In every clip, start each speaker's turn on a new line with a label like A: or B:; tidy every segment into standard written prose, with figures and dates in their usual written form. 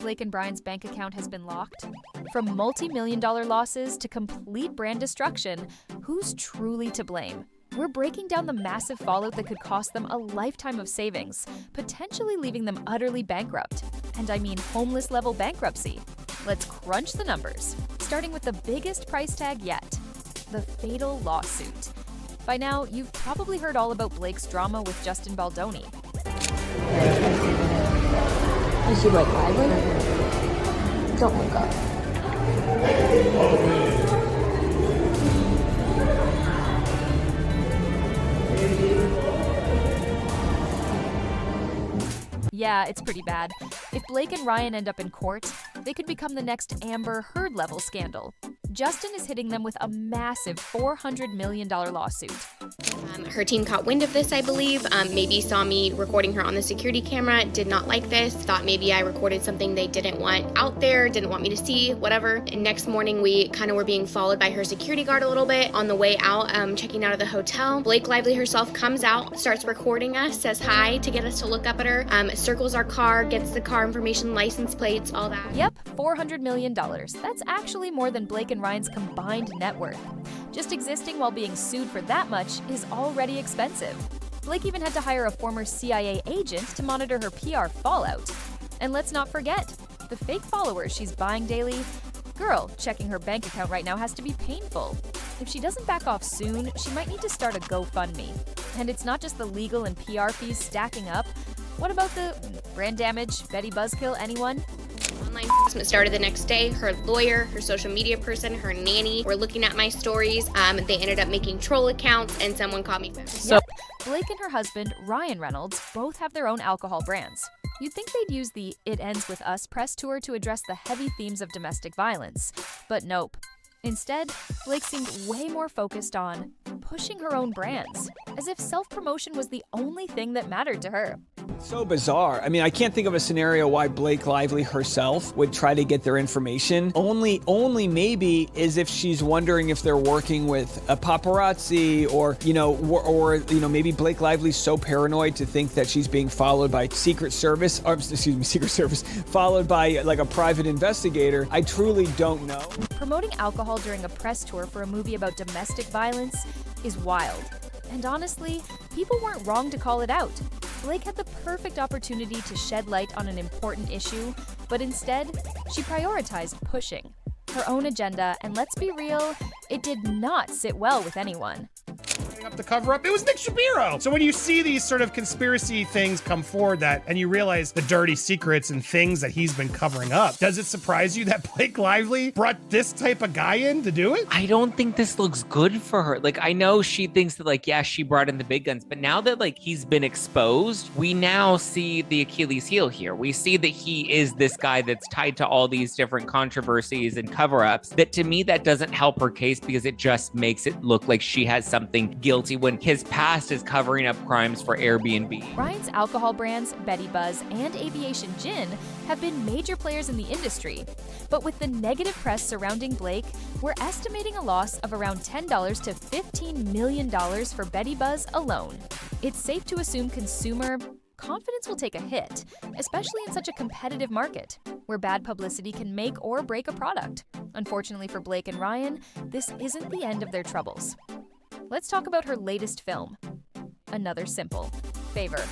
A: Blake and Brian's bank account has been locked? From multi-million-dollar losses to complete brand destruction, who's truly to blame? We're breaking down the massive fallout that could cost them a lifetime of savings, potentially leaving them utterly bankrupt. And I mean homeless-level bankruptcy. Let's crunch the numbers, starting with the biggest price tag yet, the fatal lawsuit. By now, you've probably heard all about Blake's drama with Justin Baldoni.
B: Is she Blake Lively? Don't look up.
A: Yeah, it's pretty bad. If Blake and Ryan end up in court, they could become the next Amber Heard-level scandal. Justin is hitting them with a massive $400 million lawsuit.
C: Her team caught wind of this, I believe. Maybe saw me recording her on the security camera, did not like this, thought maybe I recorded something they didn't want out there, didn't want me to see, whatever. And next morning, we kind of were being followed by her security guard a little bit. On the way out, checking out of the hotel, Blake Lively herself comes out, starts recording us, says hi to get us to look up at her, circles our car, gets the car information, license plates, all that.
A: Yep, $400 million. That's actually more than Blake and Ryan's combined net worth. Just existing while being sued for that much is already expensive. Blake even had to hire a former CIA agent to monitor her PR fallout. And let's not forget, the fake followers she's buying daily. Girl, checking her bank account right now has to be painful. If she doesn't back off soon, she might need to start a GoFundMe. And it's not just the legal and PR fees stacking up. What about the brand damage, Betty Buzzkill, anyone?
C: Online harassment started the next day. Her lawyer, her social media person, her nanny were looking at my stories. They ended up making troll accounts, and someone called me.
A: Yep. Blake and her husband, Ryan Reynolds, both have their own alcohol brands. You'd think they'd use the It Ends With Us press tour to address the heavy themes of domestic violence. But nope. Instead, Blake seemed way more focused on pushing her own brands, as if self-promotion was the only thing that mattered to her.
D: So bizarre. I mean, I can't think of a scenario why Blake Lively herself would try to get their information. Only maybe is if she's wondering if they're working with a paparazzi or maybe Blake Lively's so paranoid to think that she's being followed by Secret Service, followed by like a private investigator. I truly don't know.
A: Promoting alcohol during a press tour for a movie about domestic violence is wild. And honestly, people weren't wrong to call it out. Blake had the perfect opportunity to shed light on an important issue, but instead, she prioritized pushing her own agenda, and let's be real, it did not sit well with anyone.
E: Up the cover up, it was Nick Shapiro. So when you see these sort of conspiracy things come forward and you realize the dirty secrets and things that he's been covering up, does it surprise you that Blake Lively brought this type of guy in to do it?
F: I don't think this looks good for her. Like, I know she thinks that, yeah, she brought in the big guns, but now that, he's been exposed, we now see the Achilles heel here. We see that he is this guy that's tied to all these different controversies and cover-ups. That, to me, that doesn't help her case because it just makes it look like she has something guilty when his past is covering up crimes for Airbnb.
A: Ryan's alcohol brands, Betty Buzz and Aviation Gin, have been major players in the industry. But with the negative press surrounding Blake, we're estimating a loss of around $10 to $15 million for Betty Buzz alone. It's safe to assume consumer confidence will take a hit, especially in such a competitive market, where bad publicity can make or break a product. Unfortunately for Blake and Ryan, this isn't the end of their troubles. Let's talk about her latest film, Another Simple Favor.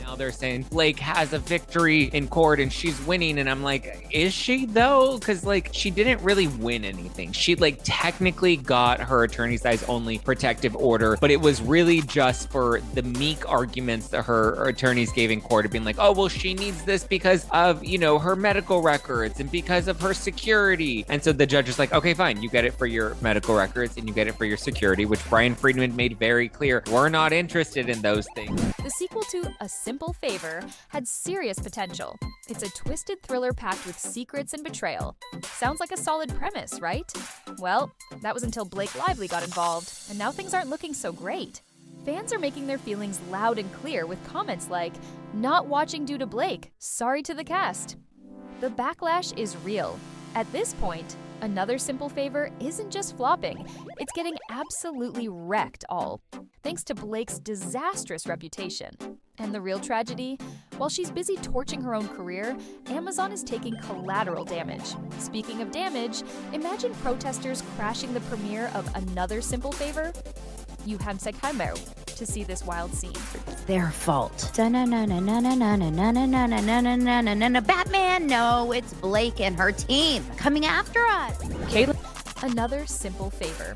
F: Now they're saying Blake has a victory in court and she's winning. And I'm like, is she though? Because she didn't really win anything. She technically got her attorney's eyes only protective order, but it was really just for the meek arguments that her attorneys gave in court of being like, oh, well, she needs this because of, her medical records and because of her security. And so the judge is like, okay, fine. You get it for your medical records and you get it for your security, which Brian Friedman made very clear. We're not interested in those things.
A: The sequel to A Simple Favor had serious potential. It's a twisted thriller packed with secrets and betrayal. Sounds like a solid premise, right? Well, that was until Blake Lively got involved, and now things aren't looking so great. Fans are making their feelings loud and clear with comments like, "Not watching due to Blake, sorry to the cast." The backlash is real. At this point, Another Simple Favor isn't just flopping, it's getting absolutely wrecked all, thanks to Blake's disastrous reputation. And the real tragedy? While she's busy torching her own career, Amazon is taking collateral damage. Speaking of damage, imagine protesters crashing the premiere of Another Simple Favor. You have to see this wild scene.
B: Their fault. Batman, no, it's Blake and her team coming after us.
A: Another Simple Favor.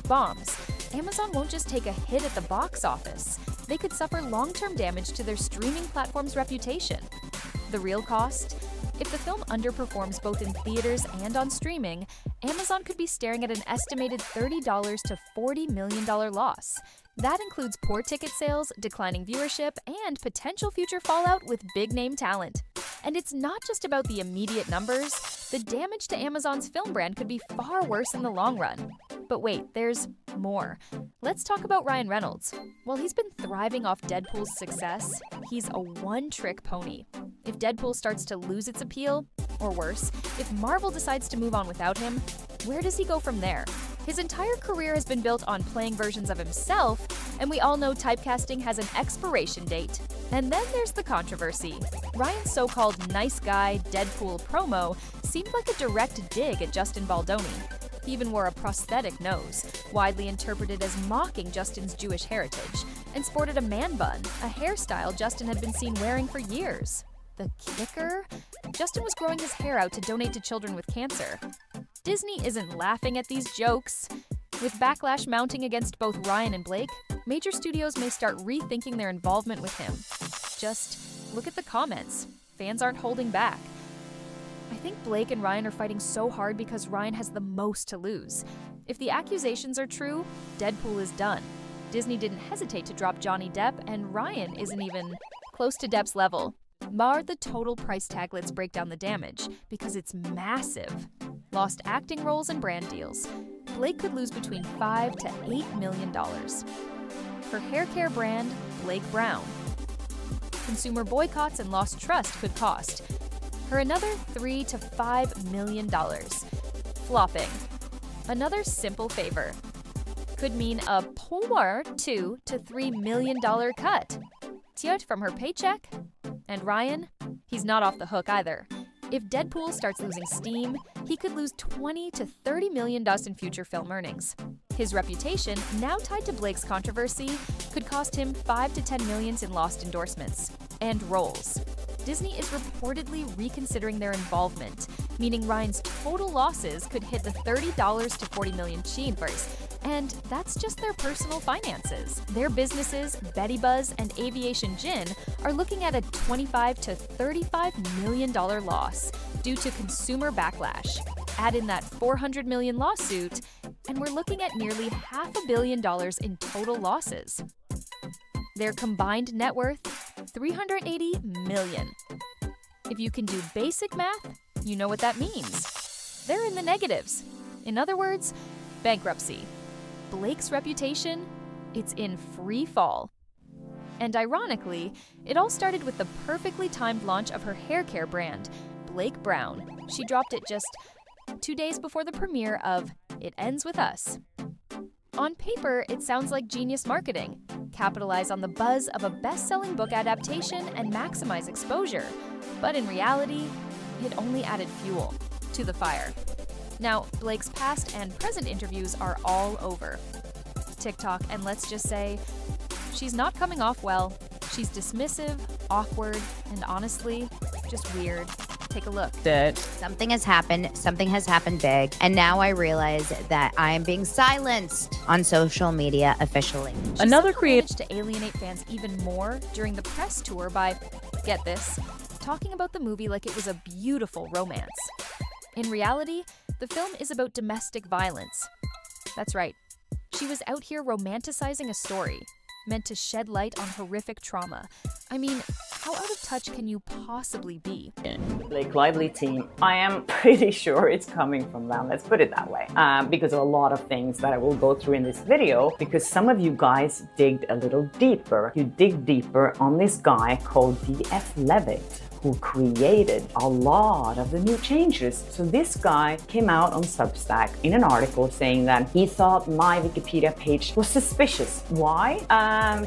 A: Bombs. Amazon won't just take a hit at the box office. They could suffer long-term damage to their streaming platform's reputation. The real cost? If the film underperforms both in theaters and on streaming, Amazon could be staring at an estimated $30 to $40 million loss. That includes poor ticket sales, declining viewership, and potential future fallout with big-name talent. And it's not just about the immediate numbers. The damage to Amazon's film brand could be far worse in the long run. But wait, there's more. Let's talk about Ryan Reynolds. While he's been thriving off Deadpool's success, he's a one-trick pony. If Deadpool starts to lose its appeal, or worse, if Marvel decides to move on without him, where does he go from there? His entire career has been built on playing versions of himself, and we all know typecasting has an expiration date. And then there's the controversy. Ryan's so-called nice guy Deadpool promo seemed like a direct dig at Justin Baldoni. He even wore a prosthetic nose, widely interpreted as mocking Justin's Jewish heritage, and sported a man bun, a hairstyle Justin had been seen wearing for years. The kicker? Justin was growing his hair out to donate to children with cancer. Disney isn't laughing at these jokes. With backlash mounting against both Ryan and Blake, major studios may start rethinking their involvement with him. Just look at the comments. Fans aren't holding back. I think Blake and Ryan are fighting so hard because Ryan has the most to lose. If the accusations are true, Deadpool is done. Disney didn't hesitate to drop Johnny Depp, and Ryan isn't even close to Depp's level. Bar the total price tag, let's break down the damage, because it's massive. Lost acting roles and brand deals. Blake could lose between $5 to $8 million. Her hair care brand, Blake Brown. Consumer boycotts and lost trust could cost her another $3 to $5 million. Flopping. Another Simple Favor. Could mean a poor $2 to $3 million cut. Tiot from her paycheck. And Ryan? He's not off the hook either. If Deadpool starts losing steam, he could lose $20 to $30 million in future film earnings. His reputation, now tied to Blake's controversy, could cost him $5 to $10 million in lost endorsements. And roles. Disney is reportedly reconsidering their involvement, meaning Ryan's total losses could hit the $30 to $40 million chambers. And that's just their personal finances. Their businesses, Betty Buzz and Aviation Gin, are looking at a $25 to $35 million loss due to consumer backlash. Add in that $400 million lawsuit, and we're looking at nearly $500 million in total losses. Their combined net worth, $380 million. If you can do basic math, you know what that means. They're in the negatives. In other words, bankruptcy. Blake's reputation, it's in free fall. And ironically, it all started with the perfectly timed launch of her hair care brand, Blake Brown. She dropped it just 2 days before the premiere of It Ends With Us. On paper, it sounds like genius marketing. Capitalize on the buzz of a best-selling book adaptation and maximize exposure. But in reality, it only added fuel to the fire. Now, Blake's past and present interviews are all over TikTok, and let's just say, she's not coming off well. She's dismissive, awkward, and honestly, just weird. Take a look.
B: Something has happened big, and now I realize that I am being silenced on social media officially.
A: Another creator to alienate fans even more during the press tour by, get this, talking about the movie like it was a beautiful romance. In reality, the film is about domestic violence. That's right. She was out here romanticizing a story, meant to shed light on horrific trauma. I mean, how out of touch can you possibly be?
G: Blake Lively team, I am pretty sure it's coming from them, let's put it that way, because of a lot of things that I will go through in this video, because some of you guys digged a little deeper. You dig deeper on this guy called D.F. Levitt. who created a lot of the new changes. So this guy came out on Substack in an article saying that he thought my Wikipedia page was suspicious. Why?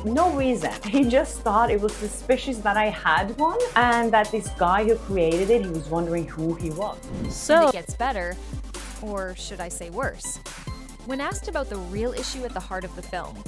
G: No reason. He just thought it was suspicious that I had one, and that this guy who created it, he was wondering who he was.
A: So it gets better, or should I say worse? When asked about the real issue at the heart of the film,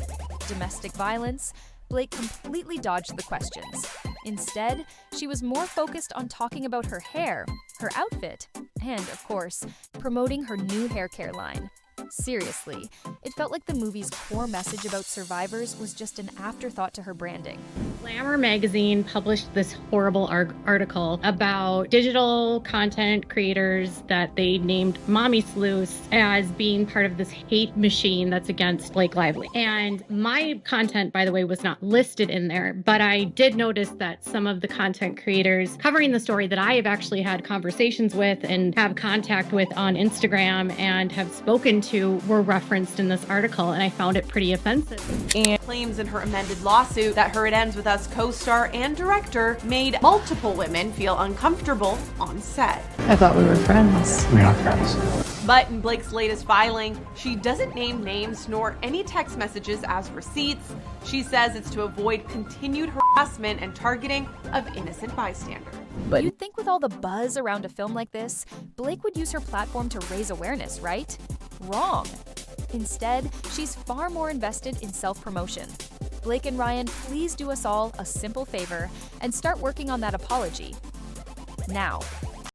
A: domestic violence, Blake completely dodged the questions. Instead, she was more focused on talking about her hair, her outfit, and, of course, promoting her new hair care line. Seriously, it felt like the movie's core message about survivors was just an afterthought to her branding.
H: Glamour magazine published this horrible article about digital content creators that they named Mommy Sleuths as being part of this hate machine that's against Blake Lively. And my content, by the way, was not listed in there, but I did notice that some of the content creators covering the story that I have actually had conversations with and have contact with on Instagram and have spoken to were referenced in this article, and I found it pretty offensive.
I: And claims in her amended lawsuit that her It Ends With Us co-star and director made multiple women feel uncomfortable on set.
J: I thought we were friends.
E: We're not friends.
I: But in Blake's latest filing, she doesn't name names nor any text messages as receipts. She says it's to avoid continued harassment and targeting of innocent bystanders.
A: But you'd think with all the buzz around a film like this, Blake would use her platform to raise awareness, right? Wrong. Instead, she's far more invested in self-promotion. Blake and Ryan, please do us all a simple favor and start working on that apology. Now.